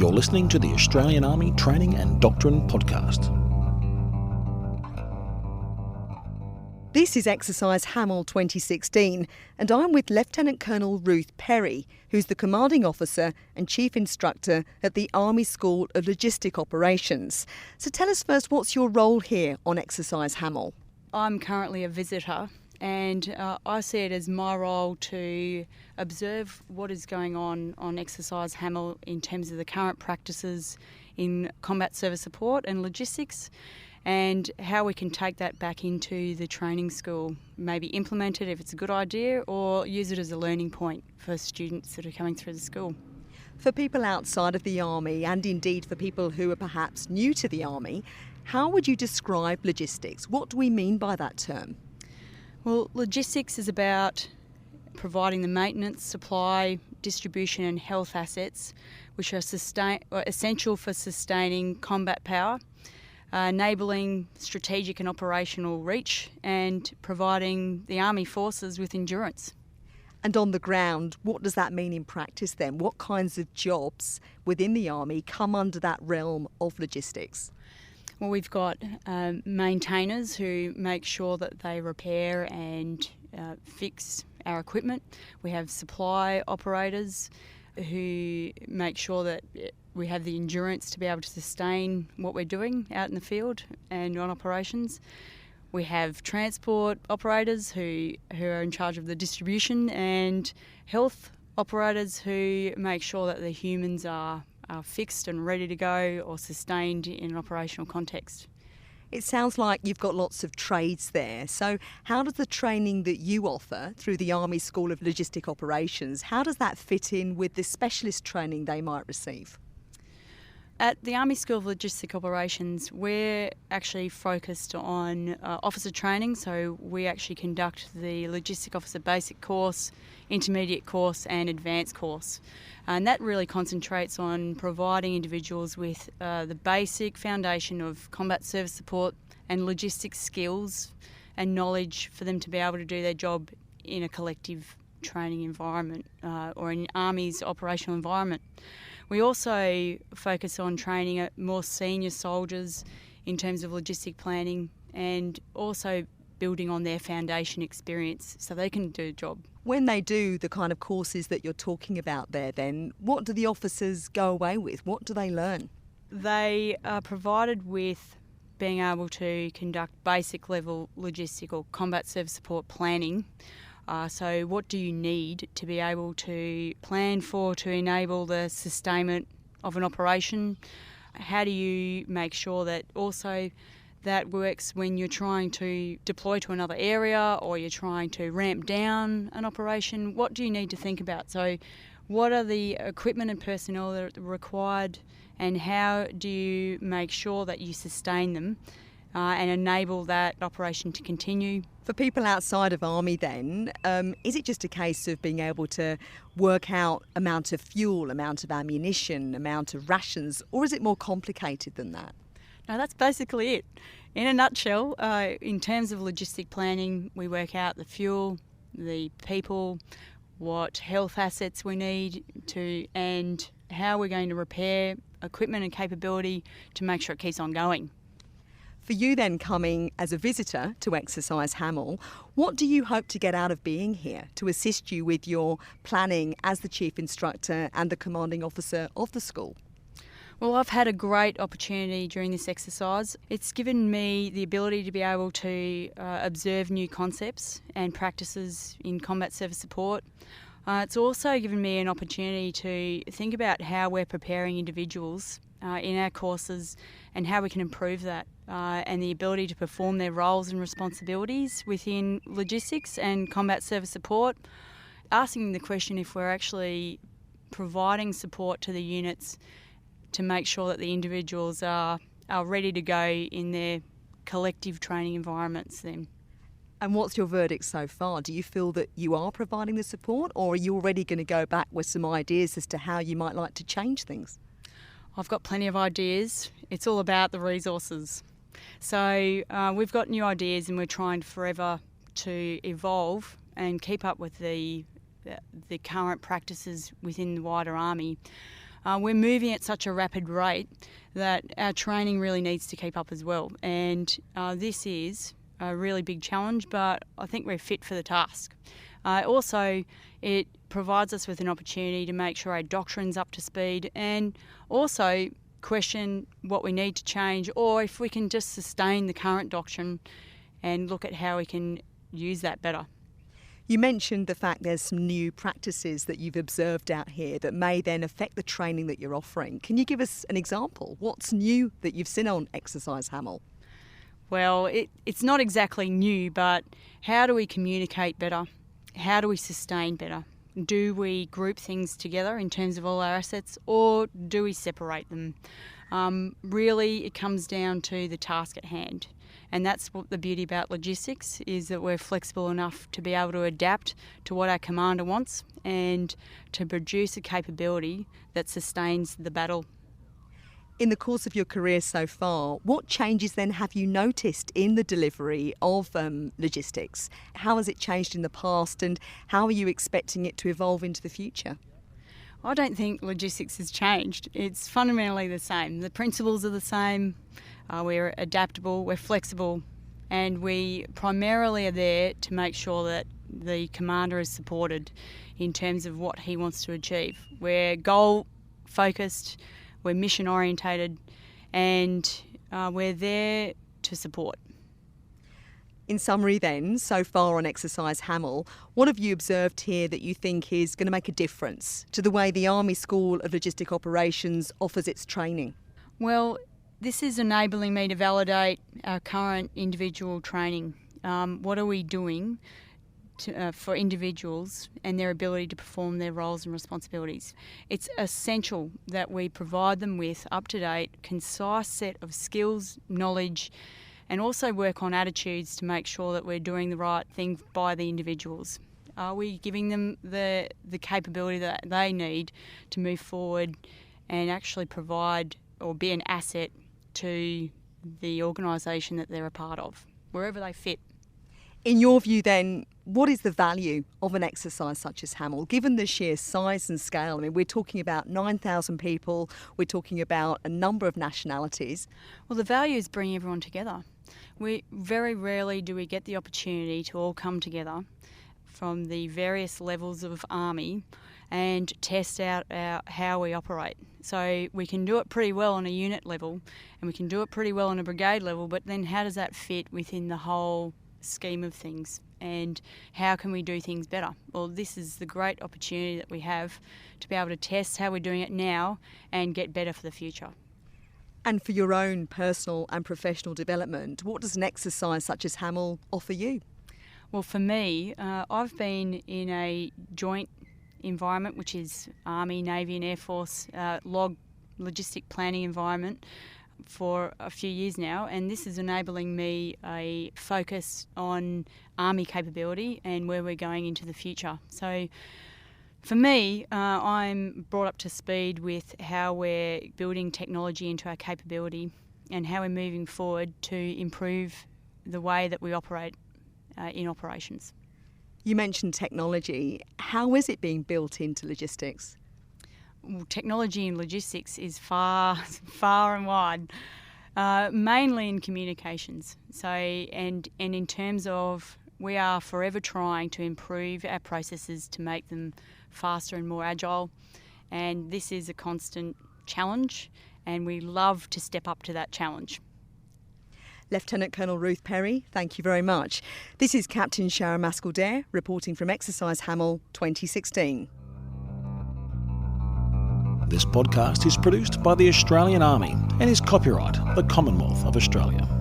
You're listening to the Australian Army Training and Doctrine Podcast. This is Exercise Hamel 2016, and I'm with Lieutenant Colonel Ruth Perry, who's the Commanding Officer and Chief Instructor at the Army School of Logistic Operations. So tell us first, what's your role here on Exercise Hamel? I'm currently a visitor, and I see it as my role to observe what is going on Exercise Hamel in terms of the current practices in combat service support and logistics, and how we can take that back into the training school, maybe implement it if it's a good idea, or use it as a learning point for students that are coming through the school. For people outside of the Army, and indeed for people who are perhaps new to the Army, how would you describe logistics? What do we mean by that term? Well, logistics is about providing the maintenance, supply, distribution and health assets which are essential for sustaining combat power, enabling strategic and operational reach, and providing the Army forces with endurance. And on the ground, what does that mean in practice then? What kinds of jobs within the Army come under that realm of logistics? Well, we've got maintainers who make sure that they repair and fix our equipment. We have supply operators who make sure that we have the endurance to be able to sustain what we're doing out in the field and on operations. We have transport operators who are in charge of the distribution, and health operators who make sure that the humans are fixed and ready to go or sustained in an operational context. It sounds like you've got lots of trades there. So how does the training that you offer through the Army School of Logistic Operations, how does that fit in with the specialist training they might receive? At the Army School of Logistic Operations, we're actually focused on officer training, so we actually conduct the Logistic Officer Basic course, Intermediate course and Advanced course. And that really concentrates on providing individuals with the basic foundation of combat service support and logistics skills and knowledge for them to be able to do their job in a collective training environment or in Army's operational environment. We also focus on training at more senior soldiers in terms of logistic planning, and also building on their foundation experience so they can do a job. When they do the kind of courses that you're talking about there, then what do the officers go away with? What do they learn? They are provided with being able to conduct basic level logistic or combat service support planning. So what do you need to be able to plan for, to enable the sustainment of an operation? How do you make sure that also that works when you're trying to deploy to another area or you're trying to ramp down an operation? What do you need to think about? So what are the equipment and personnel that are required, and how do you make sure that you sustain them and enable that operation to continue? For people outside of Army then, is it just a case of being able to work out amount of fuel, amount of ammunition, amount of rations, or is it more complicated than that? No, that's basically it. In a nutshell, in terms of logistic planning, we work out the fuel, the people, what health assets we need to, and how we're going to repair equipment and capability to make sure it keeps on going. For you then, coming as a visitor to Exercise Hamel, what do you hope to get out of being here to assist you with your planning as the Chief Instructor and the Commanding Officer of the school? Well, I've had a great opportunity during this exercise. It's given me the ability to be able to observe new concepts and practices in combat service support. It's also given me an opportunity to think about how we're preparing individuals in our courses and how we can improve that, and the ability to perform their roles and responsibilities within logistics and combat service support. Asking the question if we're actually providing support to the units to make sure that the individuals are ready to go in their collective training environments then. And what's your verdict so far? Do you feel that you are providing the support, or are you already going to go back with some ideas as to how you might like to change things? I've got plenty of ideas. It's all about the resources. So we've got new ideas, and we're trying forever to evolve and keep up with the current practices within the wider Army. we're moving at such a rapid rate that our training really needs to keep up as well. And this is a really big challenge, but I think we're fit for the task. Also, it provides us with an opportunity to make sure our doctrine's up to speed and also question what we need to change, or if we can just sustain the current doctrine and look at how we can use that better. You mentioned the fact there's some new practices that you've observed out here that may then affect the training that you're offering. Can you give us an example? What's new that you've seen on Exercise Hamel? Well, it's not exactly new, but how do we communicate better? How do we sustain better? Do we group things together in terms of all our assets, or do we separate them? Really, it comes down to the task at hand. And that's what the beauty about logistics is, that we're flexible enough to be able to adapt to what our commander wants and to produce a capability that sustains the battle. In the course of your career so far, what changes then have you noticed in the delivery of logistics? How has it changed in the past, and how are you expecting it to evolve into the future? I don't think logistics has changed. It's fundamentally the same. The principles are the same. We're adaptable, we're flexible, and we primarily are there to make sure that the commander is supported in terms of what he wants to achieve. We're goal focused, we're mission orientated, and we're there to support. In summary then, so far on Exercise Hamel, what have you observed here that you think is going to make a difference to the way the Army School of Logistic Operations offers its training? Well, this is enabling me to validate our current individual training. What are we doing for individuals and their ability to perform their roles and responsibilities? It's essential that we provide them with up-to-date, concise set of skills, knowledge, and also work on attitudes to make sure that we're doing the right thing by the individuals. Are we giving them the capability that they need to move forward and actually provide or be an asset to the organisation that they're a part of, wherever they fit? In your view then, what is the value of an exercise such as Hamel, given the sheer size and scale? I mean, we're talking about 9,000 people, we're talking about a number of nationalities. Well, the value is bringing everyone together. We very rarely do we get the opportunity to all come together from the various levels of Army and test out how we operate. So we can do it pretty well on a unit level and we can do it pretty well on a brigade level, but then how does that fit within the whole scheme of things, and how can we do things better? Well, this is the great opportunity that we have to be able to test how we're doing it now and get better for the future. And for your own personal and professional development, what does an exercise such as Hamel offer you? Well, for me, I've been in a joint environment, which is Army, Navy and Air Force logistic planning environment for a few years now, and this is enabling me a focus on Army capability and where we're going into the future. So for me, I'm brought up to speed with how we're building technology into our capability and how we're moving forward to improve the way that we operate in operations. You mentioned technology. How is it being built into logistics? Well, technology in logistics is far and wide, mainly in communications. So, and in terms of, we are forever trying to improve our processes to make them faster and more agile, and this is a constant challenge, and we love to step up to that challenge. Lieutenant Colonel Ruth Perry, thank you very much. This is Captain Sharon Mascall-Dare reporting from Exercise Hamel 2016. This podcast is produced by the Australian Army and is copyright the Commonwealth of Australia.